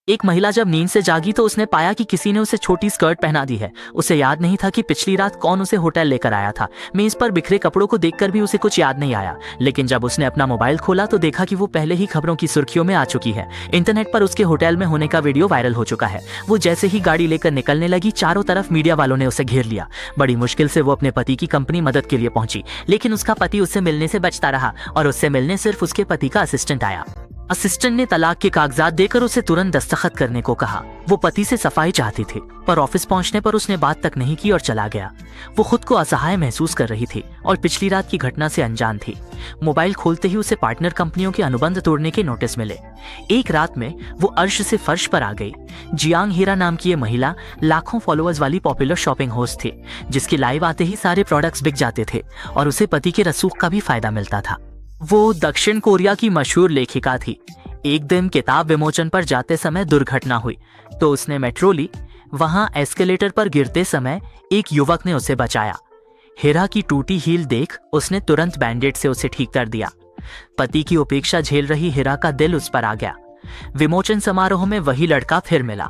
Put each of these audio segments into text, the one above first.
एक महिला जब नींद से जागी तो उसने पाया कि किसी ने उसे छोटी स्कर्ट पहना दी है। उसे याद नहीं था कि पिछली रात कौन उसे होटल लेकर आया था। मेज पर बिखरे कपड़ों को देखकर भी उसे कुछ याद नहीं आया, लेकिन जब उसने अपना मोबाइल खोला तो देखा कि वो पहले ही खबरों की सुर्खियों में आ चुकी है। इंटरनेट पर उसके होटल में होने का वीडियो वायरल हो चुका है। वो जैसे ही गाड़ी लेकर निकलने लगी, चारों तरफ मीडिया वालों ने उसे घेर लिया। बड़ी मुश्किल से वो अपने पति की कंपनी मदद के लिए पहुंची, लेकिन उसका पति उससे मिलने से बचता रहा और उससे मिलने सिर्फ उसके पति का असिस्टेंट आया। असिस्टेंट ने तलाक के कागजात देकर उसे तुरंत दस्तखत करने को कहा। वो पति से सफाई चाहती थी, पर ऑफिस पहुंचने पर उसने बात तक नहीं की और चला गया। वो खुद को असहाय महसूस कर रही थी और पिछली रात की घटना से अनजान थी। मोबाइल खोलते ही उसे पार्टनर कंपनियों के अनुबंध तोड़ने के नोटिस मिले। एक रात में वो अर्श से फर्श पर आ गई। जियांग हेरा नाम की ये महिला लाखों फॉलोअर्स वाली पॉपुलर शॉपिंग होस्ट थी, जिसकी लाइव आते ही सारे प्रोडक्ट्स बिक जाते थे और उसे पति के रसूख का भी फायदा मिलता था। वो दक्षिण कोरिया की मशहूर लेखिका थी। एक दिन किताब विमोचन पर जाते समय दुर्घटना हुई तो उसने मेट्रो ली। वहां एस्केलेटर पर गिरते समय एक युवक ने उसे बचाया। हेरा की टूटी हील देख उसने तुरंत बैंडेड से उसे ठीक कर दिया। पति की उपेक्षा झेल रही हेरा का दिल उस पर आ गया। विमोचन समारोह में वही लड़का फिर मिला।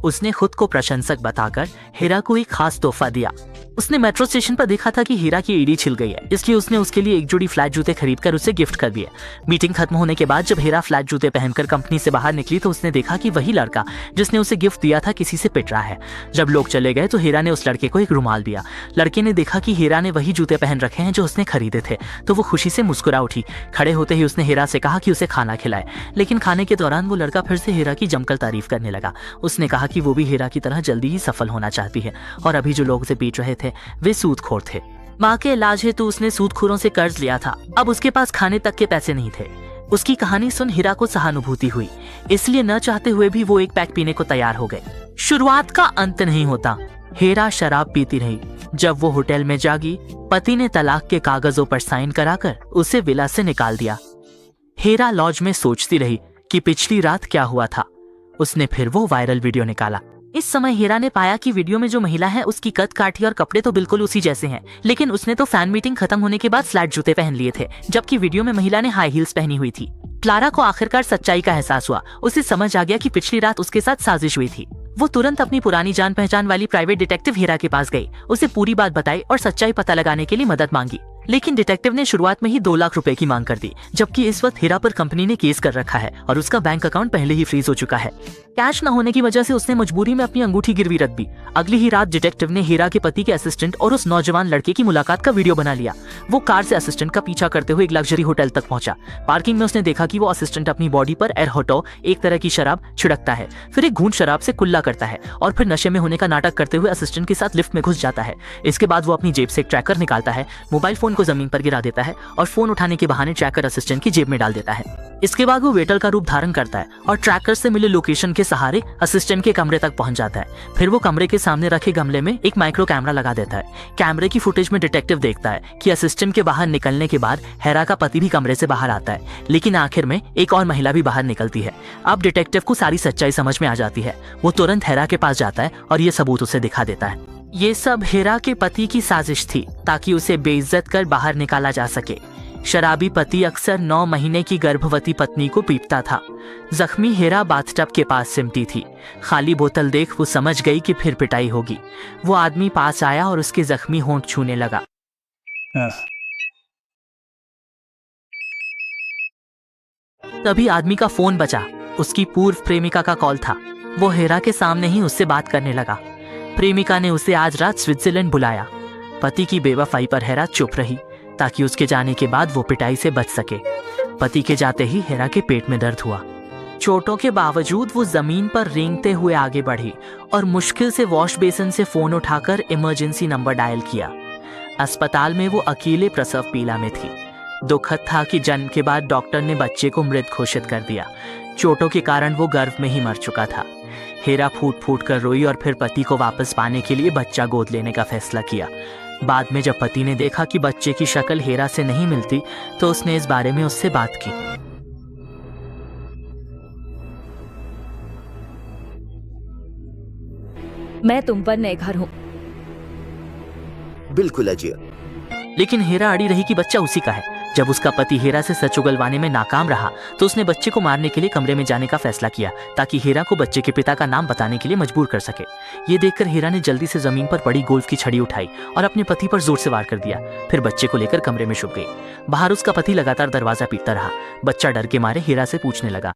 उसने खुद को प्रशंसक बताकर हेरा को एक खास तोहफा दिया। उसने मेट्रो स्टेशन पर देखा था कि हेरा की एड़ी छिल गई है, इसलिए उसने उसके लिए एक जोड़ी फ्लैट जूते खरीदकर उसे गिफ्ट कर दिए। मीटिंग खत्म होने के बाद जब हेरा फ्लैट जूते पहनकर कंपनी से बाहर निकली तो उसने देखा कि वही लड़का जिसने उसे गिफ्ट दिया था किसी से पिट रहा है। जब लोग चले गए तो हेरा ने उस लड़के को एक रुमाल दिया। लड़के ने देखा कि हेरा ने वही जूते पहन रखे हैं जो उसने खरीदे थे, तो वो खुशी से मुस्कुरा उठी। खड़े होते ही उसने हेरा से कहा कि उसे खाना खिलाए, लेकिन खाने के दौरान वो लड़का फिर से हेरा की जमकर तारीफ करने लगा। उसने कहा कि वो भी हेरा की तरह जल्दी ही सफल होना चाहती है और अभी जो लोग उसे पीट रहे थे वे सूदखोर थे। माँ के इलाज हेतु उसने सूदखोरों से कर्ज लिया था, अब उसके पास खाने तक के पैसे नहीं थे। उसकी कहानी सुन हेरा को सहानुभूति हुई, इसलिए न चाहते हुए भी वो एक पैक पीने को तैयार हो गए। शुरुआत का अंत नहीं होता। हेरा शराब पीती रही। जब वो होटल में जागी, पति ने तलाक के कागजों पर साइन कराकर उसे विला से निकाल दिया। हेरा लॉज में सोचती रही कि पिछली रात क्या हुआ था। उसने फिर वो वायरल वीडियो निकाला। इस समय हेरा ने पाया कि वीडियो में जो महिला है उसकी कद काठी और कपड़े तो बिल्कुल उसी जैसे हैं, लेकिन उसने तो फैन मीटिंग खत्म होने के बाद फ्लैट जूते पहन लिए थे, जबकि वीडियो में महिला ने हाई हील्स पहनी हुई थी। क्लारा को आखिरकार सच्चाई का एहसास हुआ। उसे समझ आ गया कि पिछली रात उसके साथ साजिश हुई थी। वो तुरंत अपनी पुरानी जान पहचान वाली प्राइवेट डिटेक्टिव हेरा के पास गई, उसे पूरी बात बताई और सच्चाई पता लगाने के लिए मदद मांगी। लेकिन डिटेक्टिव ने शुरुआत में ही 2 लाख रुपए की मांग कर दी, जबकि इस वक्त हेरा पर कंपनी ने केस कर रखा है और उसका बैंक अकाउंट पहले ही फ्रीज हो चुका है। कैश न होने की वजह से उसने मजबूरी में अपनी अंगूठी गिरवी रख दी। अगली ही रात डिटेक्टिव ने हेरा के पति के असिस्टेंट और उस नौजवान लड़के की मुलाकात का वीडियो बना लिया। वो कार से असिस्टेंट का पीछा करते हुए एक लग्जरी होटल तक पहुंचा। पार्किंग में उसने देखा कि वो असिस्टेंट अपनी बॉडी पर एरहोटो, एक तरह की शराब, छिड़कता है, फिर एक घूंट शराब से कुल्ला करता है और फिर नशे में होने का नाटक करते हुए असिस्टेंट के साथ लिफ्ट में घुस जाता है। इसके बाद वो अपनी जेब से एक ट्रैकर निकालता है, मोबाइल फोन को जमीन पर गिरा देता है और फोन उठाने के बहाने ट्रैकर असिस्टेंट की जेब में डाल देता है। इसके बाद वो वेटर का रूप धारण करता है और ट्रैकर से मिले लोकेशन के सहारे असिस्टेंट के कमरे तक पहुंच जाता है। फिर वो कमरे के सामने रखे गमले में एक माइक्रो कैमरा लगा देता है। कैमरे की फुटेज में डिटेक्टिव देखता है कि असिस्टेंट के बाहर निकलने के बाद हेरा का पति भी कमरे से बाहर आता है, लेकिन आखिर में एक और महिला भी बाहर निकलती है। अब डिटेक्टिव को सारी सच्चाई समझ में आ जाती है। वो तुरंत हेरा के पास जाता है और ये सबूत उसे दिखा देता है। ये सब हेरा के पति की साजिश थी ताकि उसे बेइज्जत कर बाहर निकाला जा सके। शराबी पति अक्सर 9 महीने की गर्भवती पत्नी को पीटता था। जख्मी हेरा बाथटब के पास सिमटी थी। खाली बोतल देख वो समझ गई कि फिर पिटाई होगी। वो आदमी पास आया और उसके जख्मी होंठ छूने लगा। तभी आदमी का फोन बजा। उसकी पूर्व प्रेमिका का कॉल था। वो हेरा के सामने ही उससे बात करने लगा। प्रेमिका ने उसे आज रात स्विट्जरलैंड बुलाया। पति की बेवफाई पर हेरा चुप रही ताकि उसके जाने के बाद वो पिटाई से बच सके। पति के जाते ही हेरा के पेट में दर्द हुआ। चोटों के बावजूद वो जमीन पर रेंगते हुए आगे बढ़ी और मुश्किल से वॉश बेसिन से फोन उठाकर इमरजेंसी नंबर डायल किया। अस्पताल में वो अकेले प्रसव पीला में थी। दुखद था कि जन्म के बाद डॉक्टर ने बच्चे को मृत घोषित कर दिया। चोटों के कारण वो गर्भ में ही मर चुका था। हेरा फूट फूट कर रोई और फिर पति को वापस पाने के लिए बच्चा गोद लेने का फैसला किया। बाद में जब पति ने देखा कि बच्चे की शक्ल हेरा से नहीं मिलती तो उसने इस बारे में उससे बात की। मैं तुम पर निर्भर हूँ। बिल्कुल अजय। लेकिन हेरा अड़ी रही कि बच्चा उसी का है। जब उसका पति हेरा से सच उगलवाने में नाकाम रहा तो उसने बच्चे को मारने के लिए कमरे में जाने का फैसला किया ताकि हेरा को बच्चे के पिता का नाम बताने के लिए मजबूर कर सके। ये देखकर हेरा ने जल्दी से जमीन पर पड़ी गोल्फ की छड़ी उठाई और अपने पति पर जोर से वार कर दिया। फिर बच्चे को लेकर कमरे में छुप गई। बाहर उसका पति लगातार दरवाजा पीटता रहा। बच्चा डर के मारे हेरा से पूछने लगा,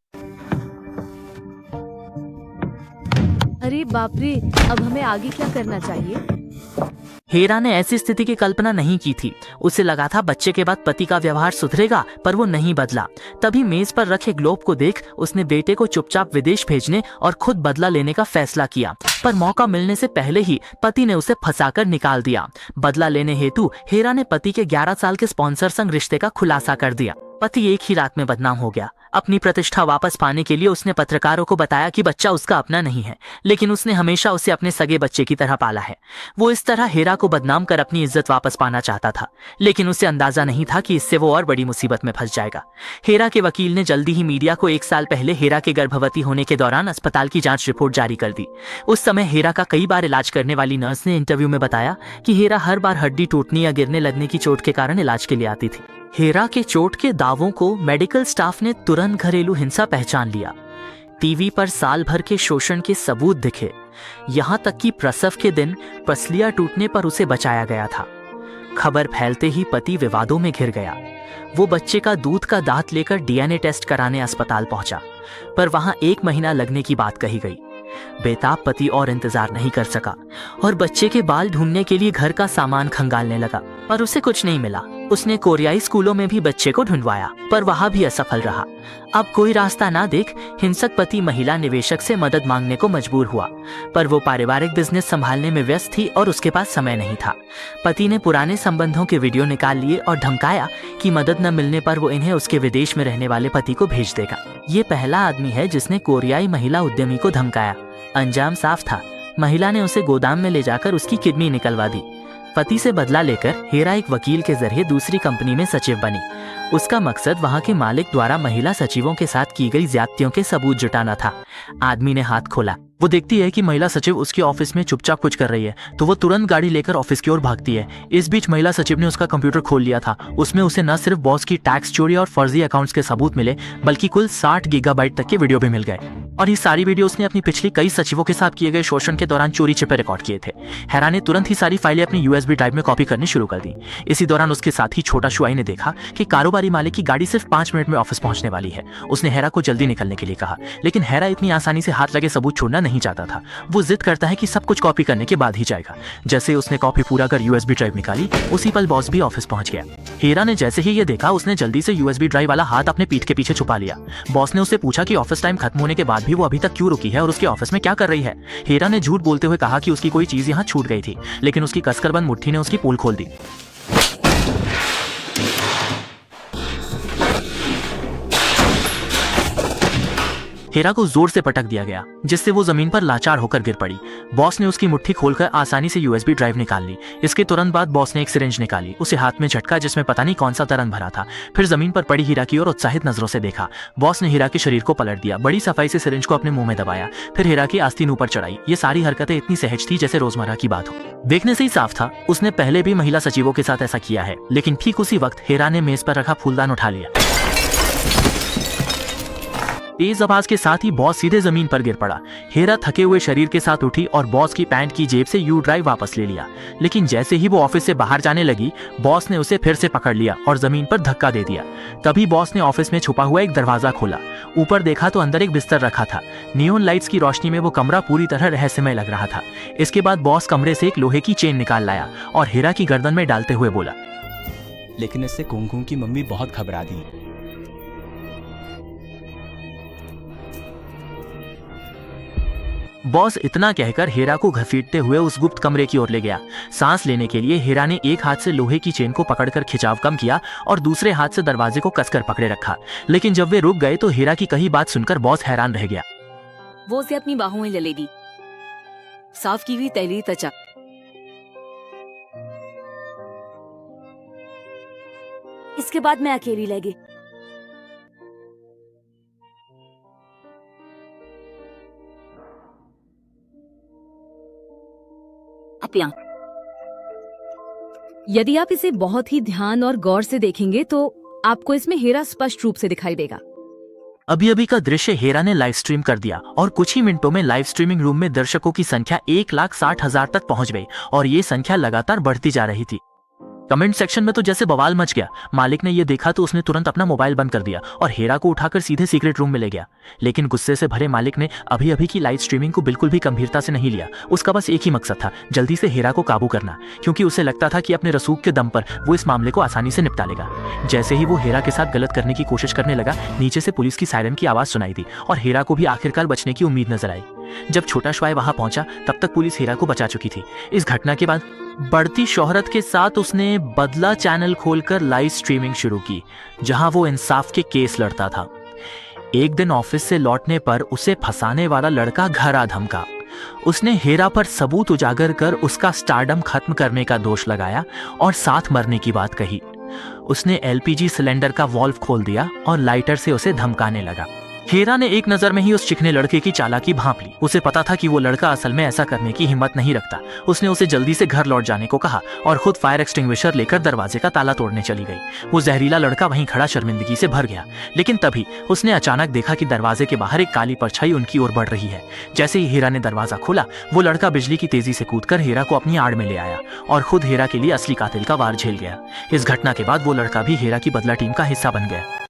अरे बाप रे, अब हमें आगे क्या करना चाहिए? हेरा ने ऐसी स्थिति की कल्पना नहीं की थी। उसे लगा था बच्चे के बाद पति का व्यवहार सुधरेगा, पर वो नहीं बदला। तभी मेज पर रखे ग्लोब को देख उसने बेटे को चुपचाप विदेश भेजने और खुद बदला लेने का फैसला किया। पर मौका मिलने से पहले ही पति ने उसे फंसाकर निकाल दिया। बदला लेने हेतु हेरा ने पति के 11 साल के स्पॉन्सर संग रिश्ते का खुलासा कर दिया। पति एक ही रात में बदनाम हो गया। अपनी प्रतिष्ठा वापस पाने के लिए उसने पत्रकारों को बताया कि बच्चा उसका अपना नहीं है, लेकिन उसने हमेशा उसे अपने सगे बच्चे की तरह पाला है। वो इस तरह हेरा को बदनाम कर अपनी इज्जत वापस पाना चाहता था, लेकिन उसे अंदाजा नहीं था कि इससे वो और बड़ी मुसीबत में फंस जाएगा। हेरा के वकील ने जल्दी ही मीडिया को 1 साल पहले हेरा के गर्भवती होने के दौरान अस्पताल की जांच रिपोर्ट जारी कर दी। उस समय हेरा का कई बार इलाज करने वाली नर्स ने इंटरव्यू में बताया कि हेरा हर बार हड्डी टूटने या गिरने लगने की चोट के कारण इलाज के लिए आती थी। हेरा के चोट के दावों को मेडिकल स्टाफ ने तुरंत घरेलू हिंसा पहचान लिया। टीवी पर साल भर के शोषण के सबूत दिखे। यहाँ तक कि प्रसव के दिन पसलियां टूटने पर उसे बचाया गया था। खबर फैलते ही पति विवादों में घिर गया। वो बच्चे का दूध का दांत लेकर डीएनए टेस्ट कराने अस्पताल पहुंचा, पर वहां 1 महीना लगने की बात कही गई। बेताब पति और इंतजार नहीं कर सका और बच्चे के बाल ढूंढने के लिए घर का सामान खंगालने लगा, पर उसे कुछ नहीं मिला। उसने कोरियाई स्कूलों में भी बच्चे को ढूंढवाया, पर वहां भी असफल रहा। अब कोई रास्ता ना देख हिंसक पति महिला निवेशक से मदद मांगने को मजबूर हुआ, पर वो पारिवारिक बिजनेस संभालने में व्यस्त थी और उसके पास समय नहीं था। पति ने पुराने संबंधों के वीडियो निकाल लिए और धमकाया कि मदद न मिलने पर वो इन्हें उसके विदेश में रहने वाले पति को भेज देगा। ये पहला आदमी है जिसने कोरियाई महिला उद्यमी को धमकाया। अंजाम साफ था, महिला ने उसे गोदाम में ले जाकर उसकी किडनी निकलवा दी। पति से बदला लेकर हेरा एक वकील के जरिए दूसरी कंपनी में सचिव बनी। उसका मकसद वहां के मालिक द्वारा महिला सचिवों के साथ की गई ज्यादतियों के सबूत जुटाना था। आदमी ने हाथ खोला। वो देखती है कि महिला सचिव उसके ऑफिस में चुपचाप कुछ कर रही है, तो वो तुरंत गाड़ी लेकर ऑफिस की ओर भागती है। इस बीच महिला सचिव ने उसका कंप्यूटर खोल लिया था। उसमें उसे न सिर्फ बॉस की टैक्स चोरी और फर्जी अकाउंट्स के सबूत मिले, बल्कि कुल 60 गीगाबाइट तक के वीडियो भी मिल गए। और ये सारी वीडियो उसने अपनी पिछली कई सचिवों के साथ किए गए शोषण के दौरान चोरी छिपे रिकॉर्ड किए थे। हेरा ने तुरंत ही सारी फाइलें अपनी यूएसबी ड्राइव में कॉपी करनी शुरू कर दी। इसी दौरान उसके साथी छोटा शुआई ने देखा कि कारोबारी मालिक की गाड़ी सिर्फ 5 मिनट में ऑफिस पहुंचने वाली है। उसने हेरा को जल्दी निकलने के लिए कहा, लेकिन हेरा इतनी आसानी से हाथ लगे सबूत छोड़ना नहीं चाहता था। वो जिद करता है कि सब कुछ कॉपी करने के बाद ही जाएगा। जैसे उसने कॉपी पूरा कर यूएसबी ड्राइव निकाली, उसी पल बॉस भी ऑफिस पहुंच गया। हेरा ने जैसे ही ये देखा, उसने जल्दी से यूएसबी ड्राइव वाला हाथ अपने पीठ के पीछे छुपा लिया। बॉस ने उससे पूछा कि ऑफिस टाइम खत्म होने के बाद भी वो अभी तक क्यों रुकी है और उसके ऑफिस में क्या कर रही है। हेरा ने झूठ बोलते हुए कहा कि उसकी कोई चीज यहाँ छूट गई थी, लेकिन उसकी कसकर बंद मुट्ठी ने उसकी पोल खोल दी। हेरा को जोर से पटक दिया गया, जिससे वो जमीन पर लाचार होकर गिर पड़ी। बॉस ने उसकी मुट्ठी खोलकर आसानी से यूएसबी ड्राइव निकाल ली। इसके तुरंत बाद बॉस ने एक सिरिंज निकाली, उसे हाथ में झटका जिसमें पता नहीं कौन सा तरंग भरा था। फिर जमीन पर पड़ी हीरा की ओर उत्साहित नजरों से देखा। बॉस ने हीरा के शरीर को पलट दिया, बड़ी सफाई से सिरिंज को अपने मुंह में दबाया, फिर हीरा की आस्तीन ऊपर चढ़ाई। ये सारी हरकतें इतनी सहज थी जैसे रोजमर्रा की बात हो। देखने से ही साफ था उसने पहले भी महिला सचिवों के साथ ऐसा किया है। लेकिन ठीक उसी वक्त हेरा ने मेज पर रखा फूलदान उठा लिया। तेज आवाज के साथ ही बॉस सीधे जमीन पर गिर पड़ा। हेरा थके हुए शरीर के साथ उठी और बॉस की पैंट की जेब से यू ड्राइव वापस ले लिया। लेकिन जैसे ही वो ऑफिस से बाहर जाने लगी, बॉस ने उसे फिर से पकड़ लिया और जमीन पर धक्का दे दिया। तभी बॉस ने ऑफिस में छुपा हुआ एक दरवाजा खोला। ऊपर देखा तो अंदर एक बिस्तर रखा था। नियोन लाइट्स की रोशनी में वो कमरा पूरी तरह रहस्यमय लग रहा था। इसके बाद बॉस कमरे से एक लोहे की चेन निकाल लाया और हेरा की गर्दन में डालते हुए बोला, लेकिन इससे कुंकुम की मम्मी बहुत घबरा दी। बॉस इतना कहकर हेरा को घसीटते हुए उस गुप्त कमरे की ओर ले गया। सांस लेने के लिए हेरा ने एक हाथ से लोहे की चेन को पकड़कर खिंचाव कम किया और दूसरे हाथ से दरवाजे को कसकर पकड़े रखा। लेकिन जब वे रुक गए तो हेरा की कही बात सुनकर बॉस हैरान रह गया। वो उसे अपनी बाहों में ले लेगी, साफ की हुई तैलीय त्वचा, इसके बाद मैं अकेली रह गई। यदि आप इसे बहुत ही ध्यान और गौर से देखेंगे तो आपको इसमें हीरा स्पष्ट रूप से दिखाई देगा। अभी अभी का दृश्य हेरा ने लाइव स्ट्रीम कर दिया और कुछ ही मिनटों में लाइव स्ट्रीमिंग रूम में दर्शकों की संख्या 1,60,000 तक पहुंच गई और ये संख्या लगातार बढ़ती जा रही थी। कमेंट सेक्शन में तो जैसे बवाल मच गया। मालिक ने ये देखा तो उसने तुरंत अपना मोबाइल बंद कर दिया और हेरा को उठाकर सीधे सीक्रेट रूम में ले गया। लेकिन गुस्से से भरे मालिक ने अभी अभी की लाइव स्ट्रीमिंग को बिल्कुल भी गंभीरता से नहीं लिया। उसका बस एक ही मकसद था, जल्दी से हेरा को काबू करना, क्योंकि उसे लगता था कि अपने रसूख के दम पर वो इस मामले को आसानी से निपटा लेगा। जैसे ही वो हेरा के साथ गलत करने की कोशिश करने लगा, नीचे से पुलिस की सायरन की आवाज सुनाई दी और हेरा को भी आखिरकार बचने की उम्मीद नजर आई। जब छोटा श्वाय वहां पहुंचा तब तक पुलिस हेरा को बचा चुकी थी। इस घटना के बाद बढ़ती शोहरत के साथ उसने बदला चैनल खोलकर लाइव स्ट्रीमिंग शुरू की, जहां वो इंसाफ के केस लड़ता था। एक दिन ऑफिस से लौटने पर उसे फंसाने वाला लड़का घर आ धमका। उसने हेरा पर सबूत उजागर कर उसका स्टारडम खत्म करने का दोष लगाया और साथ मरने की बात कही। उसने एलपीजी सिलेंडर का वॉल्व खोल दिया और लाइटर से उसे धमकाने लगा। हेरा ने एक नजर में ही उस चिकने लड़के की चालाकी भांप ली। उसे पता था कि वो लड़का असल में ऐसा करने की हिम्मत नहीं रखता। उसने उसे जल्दी से घर लौट जाने को कहा और खुद फायर एक्सटिंग्विशर लेकर दरवाजे का ताला तोड़ने चली गई। वो जहरीला लड़का वहीं खड़ा शर्मिंदगी से भर गया। लेकिन तभी उसने अचानक देखा कि दरवाजे के बाहर एक काली परछाई उनकी ओर बढ़ रही है। जैसे ही हेरा ने दरवाजा खोला, वो लड़का बिजली की तेजी से कूदकर हेरा को अपनी आड़ में ले आया और खुद हेरा के लिए असली कातिल का वार झेल गया। इस घटना के बाद वो लड़का भी हेरा की बदला टीम का हिस्सा बन गया।